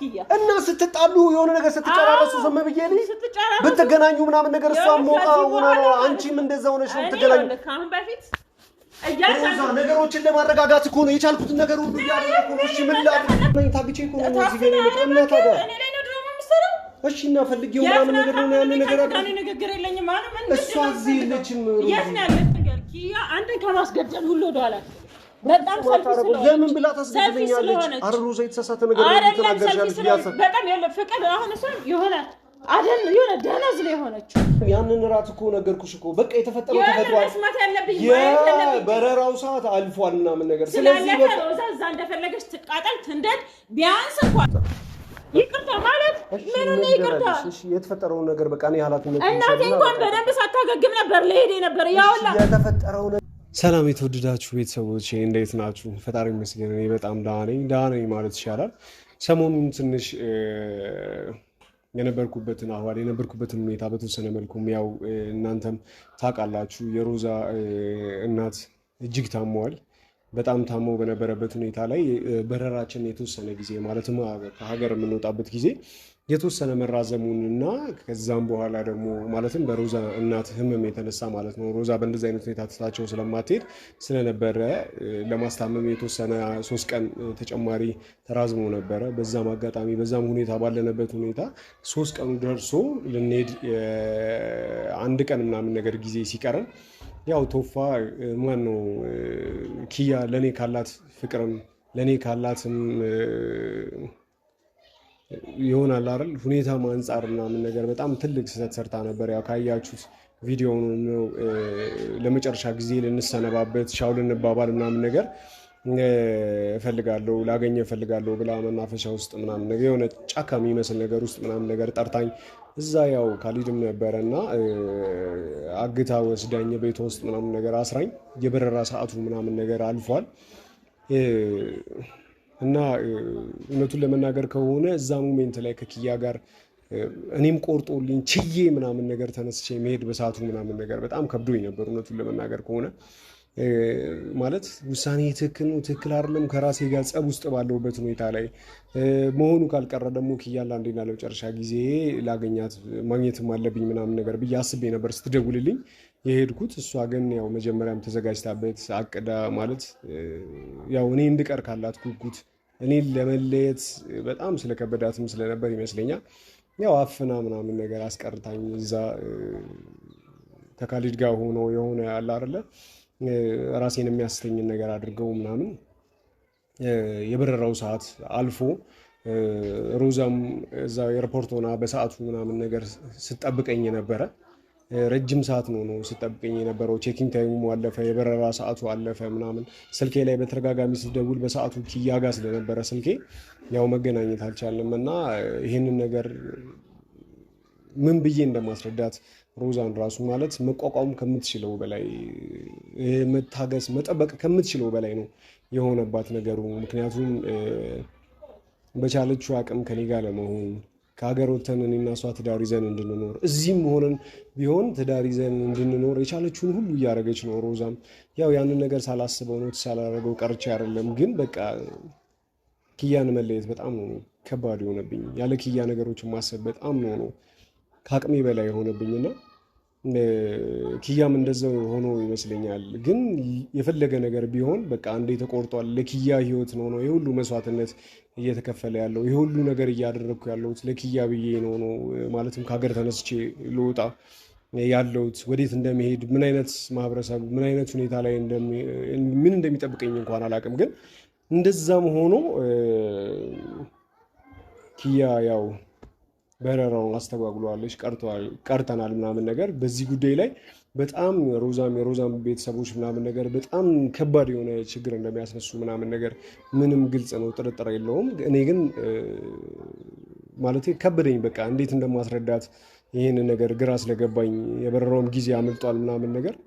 ኪያ እና ስትጣሉ የሆነ ነገር ስትጨራረሱ ዝም ብዬልኝ ብትገናኙ ምናምን ነገር እሷም ሞቃ ሆና ነው አንቺም እንደዛው ነሽ ብትገናኙ ካሁን በፊት ነገሮችን ለማረጋጋት እኮ ነው የቻልኩትን ነገር ሁሉ ያደረኩ ነው። እሺ ምን ላድርግ? ታግቼ እኮ ነው እዚህ ጋር የመጣና ታዲያ እኔ ላይ ነው ድራማ የምትሰራው? እሺ እና ፈልጌው ምናምን ነገር ነው ያለ ነገር አይደል? እኔ ንግግር የለኝም ማለት ምን እሷ እዚህ የለችም። የት ነው ያለች ነገር? ኪያ አንተን ከማስገደል ሁሉ ወደኋላ በጣም ሰልፊ ስለሆነች ለምን ብላ ታስገድለኛለች? አረሩ ዘይት ተሳሳተ ነገር ነው ተናገርሻለች ቢያሰብ በጣም ያለ ፍቅር አሁን እሷ የሆነ አይደል የሆነ ደነዝ ነው የሆነች። ያንን ራት እኮ ነገርኩሽ እኮ በቃ የተፈጠረው ተፈጥሯል። መስማት ያለብኝ ማለት ያለብኝ በረራው ሰዓት አልፏልና ምን ነገር ስለዚህ በቃ እዛ እንደፈለገች ትቃጠል ትንደድ ቢያንስ እንኳን ይቅርታ ማለት ምን ነው ይቅርታ? እሺ የተፈጠረው ነገር በቃ እኔ ኃላፊነት እናቴ እንኳን በደንብ ሳታገግም ነበር ለሄዴ ነበር ያውላ የተፈጠረው ነገር። ሰላም የተወደዳችሁ ቤተሰቦቼ እንዴት ናችሁ? ፈጣሪ ይመስገን እኔ በጣም ደህና ነኝ ማለት ይቻላል። ሰሞኑን ትንሽ የነበርኩበትን ሁኔታ በተወሰነ መልኩም ያው እናንተም ታውቃላችሁ የሮዛ እናት እጅግ ታመዋል። በጣም ታሞ በነበረበት ሁኔታ ላይ በረራችን የተወሰነ ጊዜ ማለትም ከሀገር የምንወጣበት ጊዜ የተወሰነ መራዘሙን እና ከዛም በኋላ ደግሞ ማለትም በሮዛ እናት ህመም የተነሳ ማለት ነው ሮዛ በእንደዚህ አይነት ሁኔታ ትታቸው ስለማትሄድ ስለነበረ ለማስታመም የተወሰነ 3 ቀን ተጨማሪ ተራዝሞ ነበረ። በዛም አጋጣሚ በዛም ሁኔታ ባለነበት ሁኔታ 3 ቀኑ ደርሶ ልንሄድ 1 ቀን ምናምን ነገር ጊዜ ሲቀረን ያው ቶፋ ማን ነው ኪያ ለኔ ካላት ፍቅርም ለኔ ካላትም ይሆናል አይደል ሁኔታ አንፃር ምናምን ነገር በጣም ትልቅ ስህተት ሰርታ ነበር። ያው ካያችሁት ቪዲዮውን ነው ለመጨረሻ ጊዜ ልንሰነባበት ሻው ልንባባል ምናምን ነገር እፈልጋለሁ ብላ መናፈሻ ውስጥ ምናምን ነገር የሆነ ጫካ የሚመስል ነገር ውስጥ ምናምን ነገር ጠርታኝ እዛ ያው ካሊድም ነበረና አግታ ወስዳኝ ቤት ውስጥ ምናምን ነገር አስራኝ የበረራ ሰዓቱ ምናምን ነገር አልፏል። እና እውነቱን ለመናገር ከሆነ እዛ ሞሜንት ላይ ከኪያ ጋር እኔም ቆርጦልኝ ችዬ ምናምን ነገር ተነስቼ መሄድ በሰዓቱ ምናምን ነገር በጣም ከብዶኝ ነበር። እውነቱን ለመናገር ከሆነ ማለት ውሳኔ ትክክል አይደለም ከራሴ ጋር ጸብ ውስጥ ባለሁበት ሁኔታ ላይ መሆኑ ካልቀረ ደግሞ ኪያ ለአንዴና ለመጨረሻ ጊዜ ላገኛት ማግኘትም አለብኝ ምናምን ነገር ብዬ አስቤ ነበር ስትደውልልኝ የሄድኩት። እሷ ግን ያው መጀመሪያም ተዘጋጅታበት አቅዳ ማለት ያው እኔ እንድቀር ካላት ጉጉት እኔን ለመለየት በጣም ስለከበዳትም ስለነበር ይመስለኛል ያው አፍና ምናምን ነገር አስቀርታኝ እዛ ከካሊድ ጋር ሆኖ የሆነ ያለ አይደለ ራሴን የሚያስተኝን ነገር አድርገው ምናምን የበረራው ሰዓት አልፎ ሮዛም እዛ ኤርፖርት ሆና በሰዓቱ ምናምን ነገር ስትጠብቀኝ ነበረ። ረጅም ሰዓት ነው ስትጠብቀኝ የነበረው። ቼኪንግ ታይሙ አለፈ፣ የበረራ ሰዓቱ አለፈ ምናምን። ስልኬ ላይ በተደጋጋሚ ስትደውል በሰዓቱ ኪያ ጋር ስለነበረ ስልኬ ያው መገናኘት አልቻለም እና ይሄንን ነገር ምን ብዬ እንደማስረዳት ሮዛን ራሱ ማለት መቋቋም ከምትችለው በላይ መታገስ መጠበቅ ከምትችለው በላይ ነው የሆነባት ነገሩ። ምክንያቱም በቻለችው አቅም ከኔ ጋር ለመሆን ከሀገር ወተን እኔና እሷ ትዳር ይዘን እንድንኖር እዚህም ሆነን ቢሆን ትዳር ይዘን እንድንኖር የቻለችውን ሁሉ እያደረገች ነው። ሮዛም ያው ያንን ነገር ሳላስበው ነው ሳላደርገው ቀርቼ አይደለም፣ ግን በቃ ኪያን መለየት በጣም ነው ከባድ የሆነብኝ። ያለ ኪያ ነገሮችን ማሰብ በጣም ነው ከአቅሜ በላይ የሆነብኝና ኪያም እንደዛው ሆኖ ይመስለኛል። ግን የፈለገ ነገር ቢሆን በቃ አንዴ ተቆርጧል። ለኪያ ህይወት ነው የሁሉ መስዋዕትነት እየተከፈለ ያለው የሁሉ ነገር እያደረግኩ ያለሁት ለኪያ ብዬ ነው ማለትም ከሀገር ተነስቼ ልወጣ ያለሁት ወዴት እንደሚሄድ ምን አይነት ማህበረሰብ ምን አይነት ሁኔታ ላይ ምን እንደሚጠብቀኝ እንኳን አላውቅም። ግን እንደዛም ሆኖ ኪያ ያው በረራውን አስተጓጉሏለች ቀርተናል ምናምን ነገር በዚህ ጉዳይ ላይ በጣም የሮዛም ቤተሰቦች ምናምን ነገር በጣም ከባድ የሆነ ችግር እንደሚያስነሱ ምናምን ነገር ምንም ግልጽ ነው፣ ጥርጥር የለውም። እኔ ግን ማለት ከበደኝ በቃ እንዴት እንደማስረዳት ይህንን ነገር ግራ ስለገባኝ የበረራውም ጊዜ አመልጧል ምናምን ነገር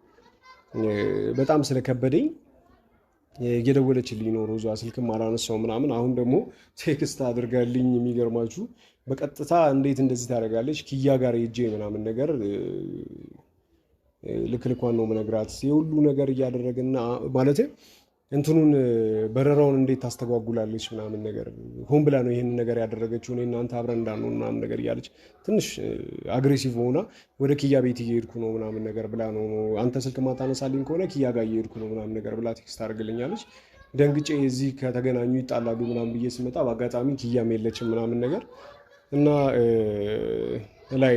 በጣም ስለከበደኝ እየደወለችልኝ ነው ሮዛ፣ ስልክም አላነሳው ምናምን። አሁን ደግሞ ቴክስት አድርጋልኝ የሚገርማችሁ በቀጥታ እንዴት እንደዚህ ታደርጋለች ኪያ ጋር ሄጄ ምናምን ነገር ልክልኳን ነው መነግራት የሁሉ ነገር እያደረግና ማለት እንትኑን በረራውን እንዴት ታስተጓጉላለች ምናምን ነገር ሆን ብላ ነው ይሄን ነገር ያደረገችው እኔ እናንተ አብረን እንዳንሆን ምናምን ነገር እያለች ትንሽ አግሬሲቭ ሆና ወደ ኪያ ቤት እየሄድኩ ነው ምናምን ነገር ብላ ነው አንተ ስልክ ማታነሳልኝ ከሆነ ኪያ ጋር እየሄድኩ ነው ምናምን ነገር ብላ ቴክስት አድርግልኛለች። ደንግጬ እዚህ ከተገናኙ ይጣላሉ ምናምን ብዬ ስመጣ በአጋጣሚ ኪያም የለችም ምናምን ነገር እና ላይ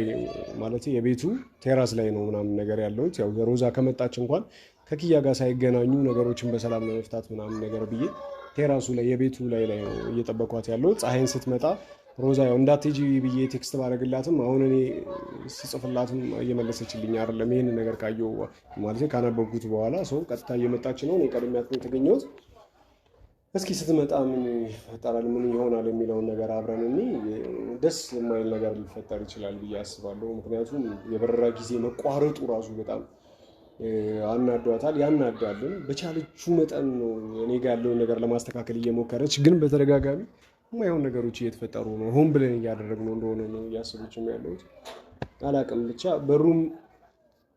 ማለት የቤቱ ቴራስ ላይ ነው ምናምን ነገር ያለሁት። ያው ሮዛ ከመጣች እንኳን ከኪያ ጋር ሳይገናኙ ነገሮችን በሰላም ለመፍታት ምናምን ነገር ብዬ ቴራሱ ላይ የቤቱ ላይ ነው እየጠበኳት ያለው። ፀሐይን ስትመጣ ሮዛ ያው እንዳትሄጂ ብዬ ቴክስት ባደረግላትም አሁን እኔ ስጽፍላትም እየመለሰችልኝ አይደለም። ይሄን ነገር ካየው ማለት ካነበብኩት በኋላ ሰው ቀጥታ እየመጣች ነው። እኔ ቀድሜያት ነው የተገኘሁት። እስኪ ስትመጣ ምን ይፈጠራል ምን ይሆናል የሚለውን ነገር አብረን እኔ ደስ የማይል ነገር ሊፈጠር ይችላል ብዬ አስባለሁ። ምክንያቱም የበረራ ጊዜ መቋረጡ ራሱ በጣም አናዷታል፣ ያናዳልን። በቻለችው መጠን ነው እኔ ጋር ያለውን ነገር ለማስተካከል እየሞከረች፣ ግን በተደጋጋሚ የማይሆን ነገሮች እየተፈጠሩ ነው። ሆን ብለን እያደረግነው እንደሆነ ነው እያሰበችም ያለሁት። አላውቅም ብቻ በሩም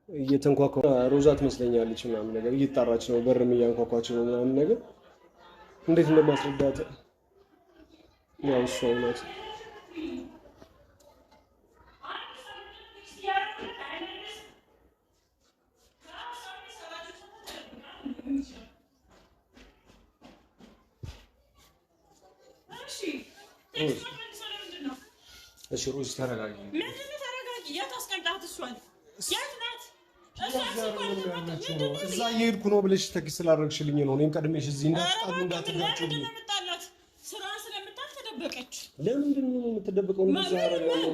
እየተንኳኳ ሮዛ ትመስለኛለች ምናምን ነገር እየተጣራች ነው። በርም እያንኳኳች ነው ምናምን ነገር እንዴት እንደማስረዳት ያው እሷ ናት። እሺ ሮዝ ተረጋጊ። ምንድነው ተረጋጊ? የት አስቀምጣት? እሷን የት ናት? እዛ እየሄድኩ ነው ብለሽ ተክስ ስላደረግሽልኝ ነው። እኔም ቀድሜሽ እዚህ እንዳትጣሉ እንዳትጋጩ ስራዋን ስለምታል ተደበቀች። ለምንድን ነው የምትደበቀው?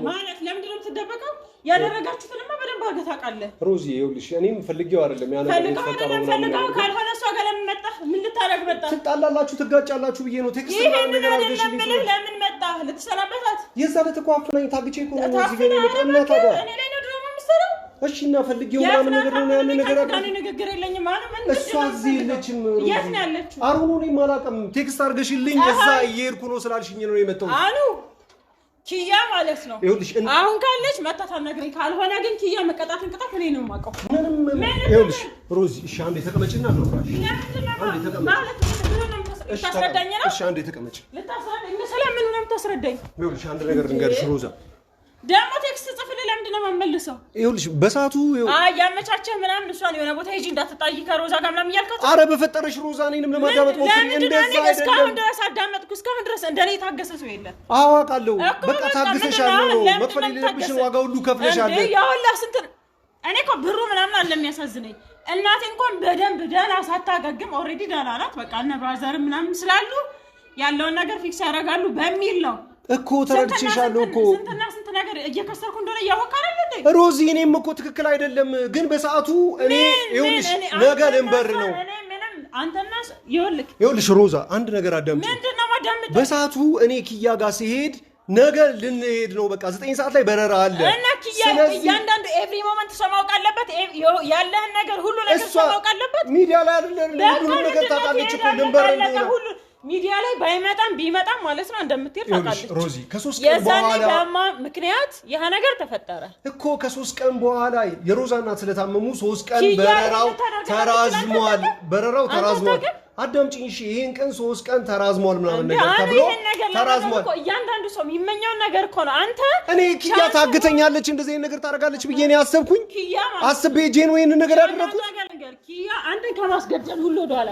ማለት ለምንድን ነው የምትደበቀው? ያደረጋችሁትንማ በደንብ አድርገህ ታውቃለህ ሮዚ። ይኸውልሽ እኔም ፈልጌው አይደለም ያ ነገር የተፈጠረው ፈልገው ካልሆነ እሷ ጋር ለምን መጣህ? ምን ልታረግ መጣህ? ትጣላላችሁ ትጋጫላችሁ ብዬ ነው ቴክስት ምናምን ነገር አድርገሽልኝ። ለምን መጣህ? ልትሰናበታት? የዛ ለተቋፍነኝ ታግቼ እኮ ነው እዚህ ጋር የመጣና ታዲያ እኔ ላይ ነው ድራማ የምትሰራው? እሺ እና ፈልጌው ምናምን ነገር ነው ያን ነገር አድርገሽ እኔ ንግግር የለኝም ማለት ምን? እሷ እዚህ የለችም ሮዚ። የት ነው ያለችው? አሩኑ እኔም አላውቅም። ቴክስት አድርገሽልኝ እዛ እየሄድኩ ነው ስላልሽኝ ነው የመጣው። አኑ ኪያ ማለት ነው። ይኸውልሽ አሁን ካለች መጣታ ነግረኝ፣ ካልሆነ ግን ኪያ መቀጣትን ቅጣት እኔ ነው የማውቀው። ምንም ይኸውልሽ ሮዚ እሺ አንዴ ተቀመጪና ነው ማለት ነው። ልታስረዳኝ ነው? እሺ አንዴ ተቀመጪ። ልታስረዳኝ ስለምን ነው የምታስረዳኝ? ይኸውልሽ አንድ ነገር ልንገርሽ ሮዛ። ደግሞ ቴክስት ጽፍልህ ለምንድን ነው የማመልሰው? ይኸውልሽ በሰዓቱ ያመቻቸህ ምናምን እሷን የሆነ ቦታ ሂጂ እንዳትጣይ ከሮዛ ጋር ምናምን እያልካት። ኧረ በፈጠረሽ ሮዛ እኔንም ለማዳመጥ ሞክሪ። እንደዛ አይደለም። እስካሁን ድረስ አዳመጥኩ። እስካሁን ድረስ እንደኔ የታገሰ ሰው የለም። አዋቃለሁ። በቃ ታግሰሻል ነው መክፈል የሌለብሽን ዋጋ ሁሉ ከፍለሻል። ያውላ ስንት እኔ እኮ ብሩ ምናምን አለ የሚያሳዝነኝ። እናቴ እንኳን በደንብ ደህና ሳታገግም ኦልሬዲ ደህና ናት። በቃ እነ ብራዘር ምናምን ስላሉ ያለውን ነገር ፊክስ ያደርጋሉ በሚል ነው እኮ ተረድቼሻለሁ እኮ ስንትና ስንት ነገር እየከሰርኩ እንደሆነ እያወቅህ አይደል እንዴ ሮዚ? እኔም እኮ ትክክል አይደለም፣ ግን በሰዓቱ እኔ ይኸውልሽ ነገ ልንበር ነው። አንተና ይኸውልሽ ሮዛ አንድ ነገር አዳምጪ። ምንድነው ማዳምጥ? በሰዓቱ እኔ ኪያ ጋር ሲሄድ ነገ ልንሄድ ነው። በቃ 9 ሰዓት ላይ በረራ አለ እና ኪያ እያንዳንዱ ኤቭሪ ሞመንት ሰማውቅ አለበት። ያለህን ነገር ሁሉ ነገር ሰማውቅ አለበት። ሚዲያ ላይ አይደለም ሁሉ ነገር ታውቃለች እኮ ልንበር ነው ሁሉ ሚዲያ ላይ ባይመጣም ቢመጣም ማለት ነው እንደምትሄድ ታውቃለች ሮዚ። ከ3 ቀን በኋላ ምክንያት ይሄ ነገር ተፈጠረ እኮ። ከ3 ቀን በኋላ የሮዛ እናት ስለታመሙ 3 ቀን በረራው ተራዝሟል። በረራው ተራዝሟል። አዳምጪኝ እሺ። ይሄን ቀን 3 ቀን ተራዝሟል ምናምን ነገር ተብሎ ተራዝሟል። እያንዳንዱ ሰው የሚመኘው ነገር እኮ ነው። አንተ እኔ ኪያ ታግተኛለች እንደዚህ ነገር ታደርጋለች ብዬ ነው ያሰብኩኝ። አስቤ ጄን ወይን ነገር ያደረኩት ኪያ አንተን ከማስገደል ሁሉ ወደኋላ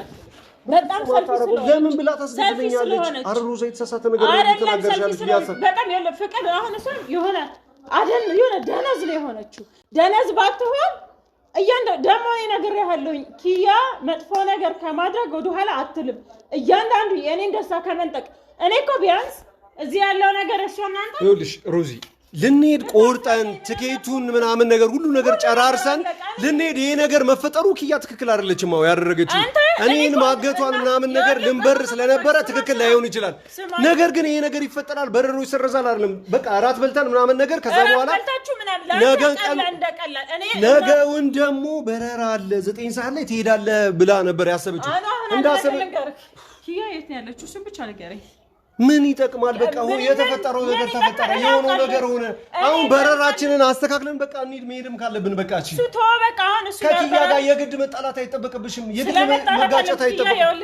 በጣም ሰልፊ ስለሆነ ለምን ብላ ታስገድደኛለች? አረ ሮዛ የተሳሳተ ነገር ተናገርሻለች ብያሰብ በጣም ያለ ፍቅር አሁን እሷ የሆነ አደን የሆነ ደነዝ ነው የሆነችው። ደነዝ ባትሆን ደግሞ ነገር ያለውኝ ኪያ መጥፎ ነገር ከማድረግ ወደኋላ አትልም። እያንዳንዱ የኔን ደስታ ከመንጠቅ እኔ እኮ ቢያንስ እዚህ ያለው ነገር እሷ እናንተ ይኸውልሽ ሮዚ ልንሄድ ቆርጠን ትኬቱን ምናምን ነገር ሁሉ ነገር ጨራርሰን ልንሄድ ይሄ ነገር መፈጠሩ ኪያ ትክክል አይደለችም። አዎ ያደረገችው እኔን ማገቷን ምናምን ነገር ልንበር ስለነበረ ትክክል ላይሆን ይችላል። ነገር ግን ይሄ ነገር ይፈጠራል፣ በረሮ ይሰረዛል አይደለም። በቃ አራት በልተን ምናምን ነገር ከዛ በኋላ ነገውን ደግሞ በረራ አለ 9 ሰዓት ላይ ትሄዳለህ ብላ ነበር ያሰበችው። እንዳሰበ ኪያ የት ነው ያለችው? እሱን ብቻ ንገረኝ። ምን ይጠቅማል? በቃ ሆነ የተፈጠረው ነገር ተፈጠረ፣ የሆነው ነገር ሆነ። አሁን በረራችንን አስተካክለን በቃ እንሂድ። መሄድም ካለብን በቃ እሺ ሱቶ በቃ አሁን እሱ ከኪያ ጋር የግድ መጣላት አይጠበቅብሽም። የግድ መጋጨት አይጠበቅም።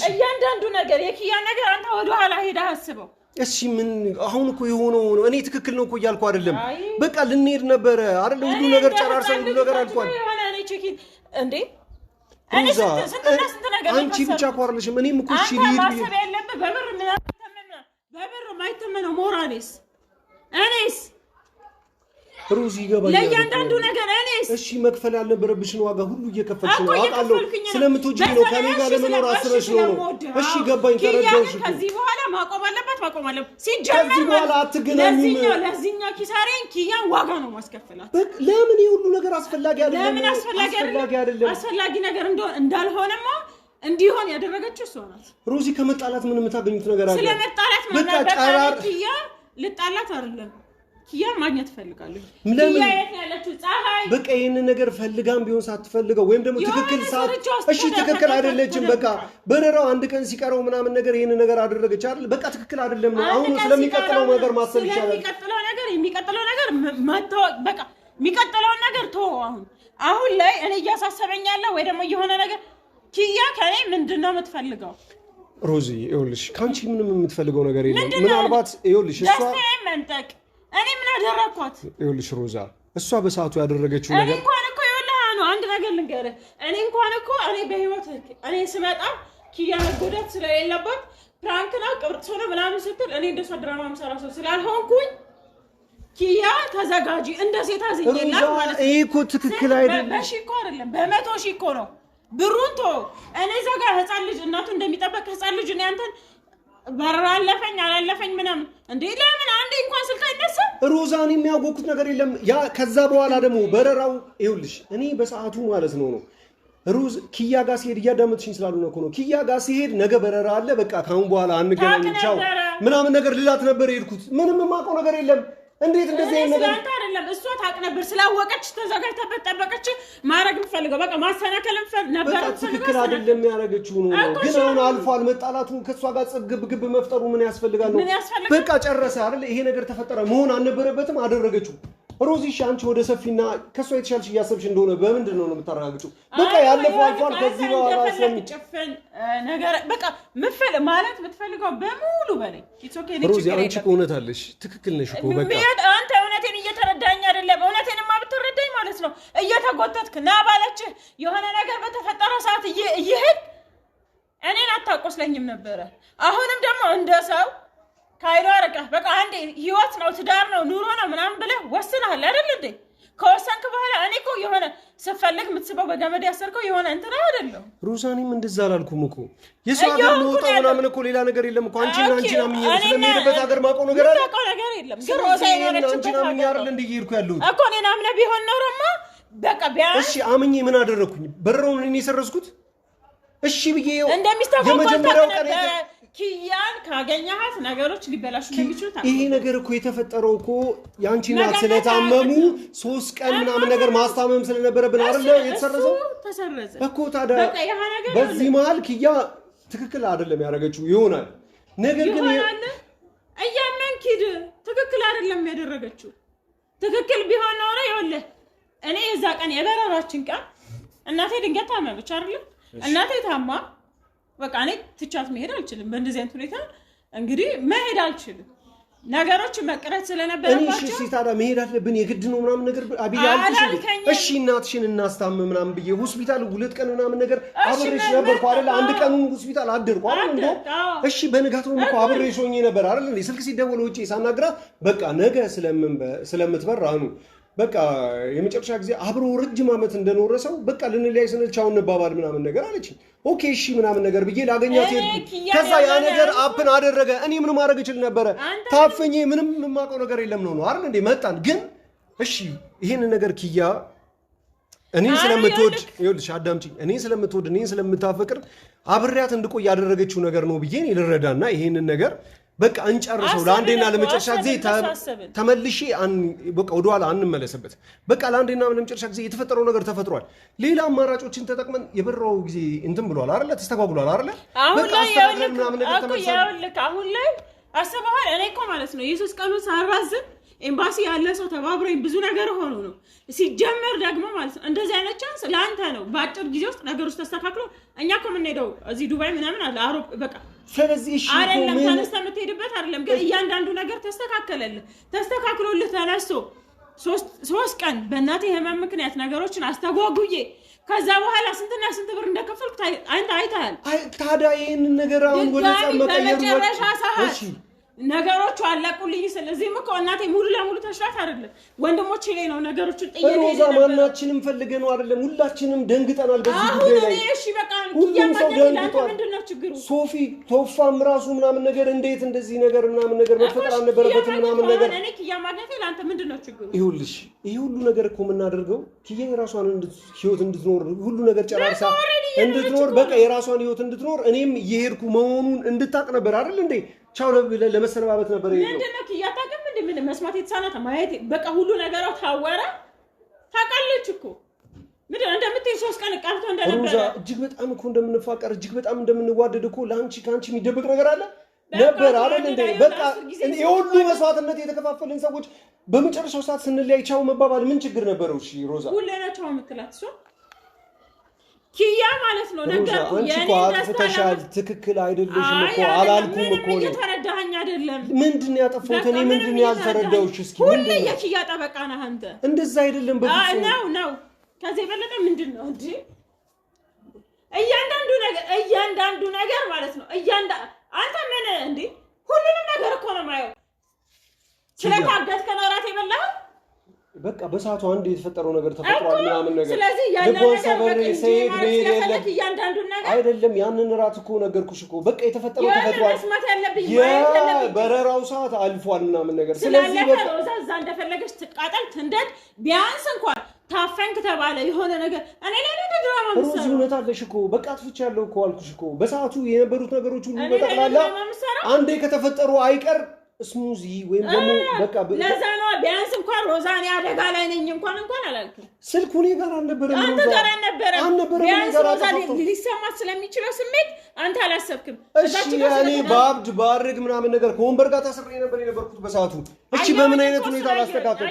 እያንዳንዱ ነገር የኪያ ነገር አንተ ወደ ኋላ ሄደህ አስበው። እሺ ምን አሁን እኮ የሆነው እኔ ትክክል ነው እኮ እያልኩ አይደለም። በቃ ልንሄድ ነበረ አይደል? ሁሉ ነገር ጨራርሰን ሁሉ ነገር አልቋል። እኔ ቼኪን እንዴ እኔ ስንት ነገር አንቺ ብቻ እኮ አይደለሽም። እኔም እኮ እሺ ልሂድ ማሰብ ያለብህ በብር ማይተመነው ሞራሌስ እኔስ ሩዚ ይገባኛል ለእያንዳንዱ ነገር እኔስ እሺ መክፈል ያልነበረብሽን ዋጋ ሁሉ እየከፈልሽ ነው አውቃለሁ። ስለምትወጂኝ ነው ከኔ ጋር ለመኖር አስበሽ ነው። እሺ ገባኝ ተረዳሁሽ። ከዚህ በኋላ ማቆም አለበት ሲጀመር ከዚህ በኋላ አትገናኙም። ለዚህኛው ኪሳሬን ኪያን ዋጋ ነው ማስከፈላት። ለምን ይሄ ሁሉ ነገር አስፈላጊ አይደለም? ለምን አስፈላጊ አይደለም? አስፈላጊ ነገር እንዳልሆነማ እንዲሆን ያደረገችው እሷ ናት። ሩዚ ከመጣላት ምን የምታገኙት ነገር አለ? ስለመጣላት ማለት ኪያ ልጣላት አይደለም ኪያ ማግኘት ፈልጋለሁ። ኪያ የት ያለችው ፀሐይ በቃ ይሄን ነገር ፈልጋም ቢሆን ሳትፈልገው ወይም ደግሞ ትክክል እሺ ትክክል አይደለችም። በቃ በረራው አንድ ቀን ሲቀረው ምናምን ነገር ይሄን ነገር አደረገች አይደል? በቃ ትክክል አይደለም ነው። አሁን ስለሚቀጥለው ነገር ማሰብ ይቻላል። የሚቀጥለው ነገር በቃ የሚቀጥለው ነገር አሁን ላይ እኔ እያሳሰበኝ ያለው ወይ ደግሞ የሆነ ነገር ኪያ ከኔ ምንድነው የምትፈልገው? ሮዚ ይኸውልሽ ካንቺ ምንም የምትፈልገው ነገር የለም። ምናልባት ይኸውልሽ እሷ መንጠቅ እኔ ምን አደረኳት? ይኸውልሽ ሮዛ እሷ በሰዓቱ ያደረገችው ነገር እኔ እንኳን እኮ ይኸውልህ አንድ ነገር ልንገርህ። እኔ እንኳን እኮ እኔ በህይወት እኔ ስመጣ ኪያ መጎዳት ስለሌለባት ፕራንክ ነው ቅርጽ ነው ምናምን ስትል እኔ እንደሷ ድራማ የምሰራ ሰው ስላልሆንኩኝ ኪያ ተዘጋጂ እንደ ሴት አዝኜላት ማለት ነው። ይሄ እኮ ትክክል አይደለም። በሺ እኮ አይደለም በመቶ ሺህ እኮ ነው ብሩን ተወው። እኔ እዛ ጋር ህፃን ልጅ እናቱ እንደሚጠበቅ ህፃን ልጅ እኔ አንተን በረራ አለፈኝ አላለፈኝ ምናምን እንዴ ለምን አንዴ እንኳን ስልክ አይነሳም? ሮዛን የሚያውቁት ነገር የለም። ያ ከዛ በኋላ ደግሞ በረራው ይኸውልሽ እኔ በሰዓቱ ማለት ነው ሩዝ ኪያ ጋር ሲሄድ እያዳመጥሽኝ ስላልሆነ እኮ ነው። ኪያ ጋር ሲሄድ ነገ በረራ አለ በቃ ካሁን በኋላ አንገናኝ ቻው ምናምን ነገር ልላት ነበር የሄድኩት። ምንም የማውቀው ነገር የለም። እንዴት እንደዚህ አይነት ነገር አንተ አይደለም እሷ ታውቅ ነበር ስላወቀች ተዘጋጅተበት ጠበቀች። ማድረግ የምትፈልገው በቃ ማሰናከል ነበር። በቃ ትክክል አይደለም ያደረገችው ነው። ግን አሁን አልፏል። መጣላቱን ከሷ ጋር ግብ መፍጠሩ ምን ያስፈልጋል ነው? በቃ ጨረሰ አይደል? ይሄ ነገር ተፈጠረ መሆን አልነበረበትም አደረገችው። ሮዚ አንቺ ወደ ሰፊና ከሷ የተሻልሽ እያሰብሽ እንደሆነ በምንድን ነው የምታረጋግጪው? በቃ ያለፈው አልፏል። ከዚህ በኋላ ስለምጨፈን ነገር በቃ ማለት የምትፈልገው በሙሉ በለኝ። ሮዚ አንቺ እኮ እውነት አለሽ፣ ትክክል ነሽ እኮ በቃ አንተ እውነቴን እየተረዳኝ አይደለም። እውነቴንማ ብትረዳኝ ማለት ነው እየተጎተትክ ና ባለችህ የሆነ ነገር በተፈጠረ ሰዓት እየሄድ እኔን አታቆስለኝም ነበረ። አሁንም ደግሞ እንደ ሰው ካይሮ አረጋ በቃ አንዴ ህይወት ነው ትዳር ነው ኑሮ ነው ምናምን ብለህ ወስነሃል አይደል እንዴ? ከወሰንክ በኋላ እኔ እኮ የሆነ ስፈልግ የምትስበው በገመድ ያሰርከው የሆነ እንትን አይደለም። ሩዛኔም እንደዛ አላልኩም እኮ የሰው ሀገር መውጣት ምናምን እኮ ሌላ ነገር የለም እኮ አንቺና አምኜ ስለሚሄድበት ሀገር ማውቀው ነገር አለ ግን ሮዛኔ አንቺና አምኜ አይደል እንደ እየሄድኩ ያለሁት እኮ እኔን አምነህ ቢሆን ኖሮማ በቃ ቢያንስ እሺ አምኜ ምን አደረኩኝ? በረራውን እኔ የሰረዝኩት እሺ ብዬ የመጀመሪያው ቀን ኪያን ካገኘሃት ነገሮች ሊበላሹ እንደሚችሉ ታውቃለህ። ይሄ ነገር እኮ የተፈጠረው እኮ ያንቺ እናት ስለታመሙ 3 ቀን ምናምን ነገር ማስታመም ስለነበረብን አይደል የተሰረዘው? ተሰረዘ እኮ ታዲያ በዚህ መሀል ኪያ ትክክል አይደለም ያደረገችው ይሆናል። ነገር ግን እያመንክ ሂድ። ትክክል አይደለም ያደረገችው። ትክክል ቢሆን ኖሮ ይኸውልህ እኔ የዛ ቀን የበረራችን ቀን እናቴ ድንገት ታመመች አይደል? እናቴ ታማ በቃ እኔ ትቻት መሄድ አልችልም። በእንደዚህ አይነት ሁኔታ እንግዲህ መሄድ አልችልም። ነገሮች መቅረት ስለነበረባቸው እሺ ታዲያ መሄድ አለብን የግድ ነው ምናምን ነገር አብያለሁ። እሺ እናትሽን እናስታም ምናምን ብዬ ሆስፒታል 2 ቀን ምናምን ነገር አብሬሽ ነበርኩ አይደል? አንድ ቀኑን ሆስፒታል አደርኩ አይደል እንዴ? እሺ በንጋታው እኮ አብሬሽ ሆኜ ነበር አይደል እንዴ? ስልክ ሲደወል ውጪ ሳናግራት በቃ ነገ ስለምትበር አኑ በቃ የመጨረሻ ጊዜ አብሮ ረጅም ዓመት እንደኖረ ሰው በቃ ልንለያይ ስንል ቻው እንባባል ምናምን ነገር አለች። ኦኬ እሺ ምናምን ነገር ብዬ ላገኛት ሄድኩ። ከዛ ያ ነገር አፕን አደረገ። እኔ ምን ማድረግ እችል ነበረ? ታፈኝ ምንም የማውቀው ነገር የለም ነው አይደል እንዴ? መጣን ግን እሺ ይሄን ነገር ኪያ እኔን ስለምትወድ ይኸውልሽ አዳምጪኝ፣ እኔን ስለምትወድ እኔን ስለምታፈቅር አብሬያት እንድቆይ ያደረገችው ነገር ነው ብዬ እኔ ልረዳና ይሄንን ነገር በቃ እንጨርሰው ለአንዴና ለመጨረሻ ጊዜ ተመልሼ በቃ ወደኋላ አንመለስበት በቃ ለአንዴና ለመጨረሻ ጊዜ የተፈጠረው ነገር ተፈጥሯል ሌላ አማራጮችን ተጠቅመን የበራው ጊዜ እንትን ብሏል አይደለ ተስተጓጉሏል አይደለ በቃ አስተካክለን ምናምን ነገር ተመልሰን አሁን ላይ አሰባሃል እኔ እኮ ማለት ነው ኢየሱስ ቀኑ ሳራዝም ኤምባሲ ያለ ሰው ተባብሮኝ ብዙ ነገር ሆኖ ነው ሲጀመር ደግሞ ማለት ነው እንደዚህ አይነት ቻንስ ላንተ ነው ባጭር ጊዜ ውስጥ ነገሮች ተስተካክሎ እኛ እኮ ምን ሄደው እዚህ ዱባይ ምናምን አለ አውሮፓ በቃ ስለዚህ እሺ አይደለም ተነስተህ የምትሄድበት አይደለም ግን እያንዳንዱ ነገር ተስተካክሎልህ ተነስቶ ሶስት ቀን በእናቴ ህመም ምክንያት ነገሮችን አስተጓጉዬ ከዛ በኋላ ስንትና ስንት ብር እንደከፈልኩ አንተ አይተሃል ታዲያ ይሄን ነገር አሁን ወደ ጻመቀየሩ እሺ ነገሮቹ አለቁልኝ ስለዚህ እኮ እናቴ ሙሉ ለሙሉ ተሽራት አይደለም ወንድሞቼ ላይ ነው ነገሮችን ጥየኔ ሮዛ ማናችንም ፈልገን ነው አይደለም ሁላችንም ደንግጠናል በዚህ ጉዳይ ላይ እሺ በቃ ያማደላንተ ምንድነው ችግሩ ሶፊ ቶፋም ራሱ ምናምን ነገር እንዴት እንደዚህ ነገር ምናምን ነገር መፈጠር አልነበረበትም ምናምን ነገር እኔ ያማደቴ ላንተ ምንድነው ችግሩ ይሁልሽ ይሄ ሁሉ ነገር እኮ የምናደርገው ኪያ የራሷን ህይወት እንድትኖር ሁሉ ነገር ጨራርሳ እንድትኖር በቃ የራሷን ህይወት እንድትኖር እኔም እየሄድኩ መሆኑን እንድታቅ ነበር አይደል እንዴ ቻው ለመሰነባበት ነበር ይሄ ምንድነው ኪያ ታውቅም እንዴ ምን መስማት የተሳናት ማየት በቃ ሁሉ ነገራው ታወራ ታውቃለች እኮ ምንድነው እንደምትይ 3 ቀን ቀርቶ እንደነበረ ሮዛ እጅግ በጣም እኮ እንደምንፋቀር እጅግ በጣም እንደምንዋደድ እኮ ላንቺ ካንቺ የሚደብቅ ነገር አለ ነበር አይደል እንዴ በቃ የሁሉ መስዋዕትነት የተከፋፈልን ሰዎች በመጨረሻው ሰዓት ስንለያይ ቻው መባባል ምን ችግር ነበረው እሺ ሮዛ ሁሉ ነው ቻው የምትላት እሱ ኪያ ማለት ነው ነገር የኔ አጥፍተሻል ትክክል አይደለሽም እኮ አላልኩም እኮ ነው ተረዳኸኝ አይደለም ምንድነው ያጠፋሁት እኔ ምንድነው ያልተረዳሁሽ እስኪ ሁሉ የኪያ ጠበቃ ነህ አንተ እንደዛ አይደለም በፍጹም ነው ከዚህ በለጠ ምንድነው እንዴ እያንዳንዱ ነገር ማለት ነው አንተ ምን እንዴ ሁሉንም ነገር እኮ ነው ማየው ስለታገት ከኖራት ይበላህ በቃ በሰዓቱ አንድ የተፈጠረው ነገር ተፈጥሯል ምናምን ነገር ስለዚህ ያንን ነገር ሰይድ ነው እያንዳንዱ ነገር አይደለም ያንን ራት እኮ ነገርኩሽ እኮ በቃ የተፈጠረው ተፈጥሯል በረራው ሰዓት አልፏል ምናምን ነገር ስለዚህ በቃ እዛ እንደፈለገች ትቃጠል ትንደድ ቢያንስ እንኳን ታፈንክ ተባለ የሆነ ነገር እኔ ላይ ድራማ ሮዚ እውነት አለሽ እኮ በቃ አጥፍቻለሁ እኮ አልኩሽ እኮ በሰዓቱ የነበሩት ነገሮች ሁሉ በጠቅላላ አንዴ ከተፈጠሩ አይቀር ስሙዚ ወይም ደግሞ በቃ ለዛ ነው ቢያንስ እንኳን ሮዛኔ አደጋ ላይ ነኝ እንኳን አላልኩም ስልኩ እኔ ጋር አልነበረም አንተ ጋር አልነበረም ቢያንስ ሮዛኔ ሊሰማት ስለሚችለው ስሜት አንተ አላሰብክም እሺ ያኔ ባብድ ባርግ ምናምን ነገር ከወንበር ጋር ታስሬ ነበር የነበርኩት በሰዓቱ እሺ በምን አይነት ሁኔታ አላስተካከል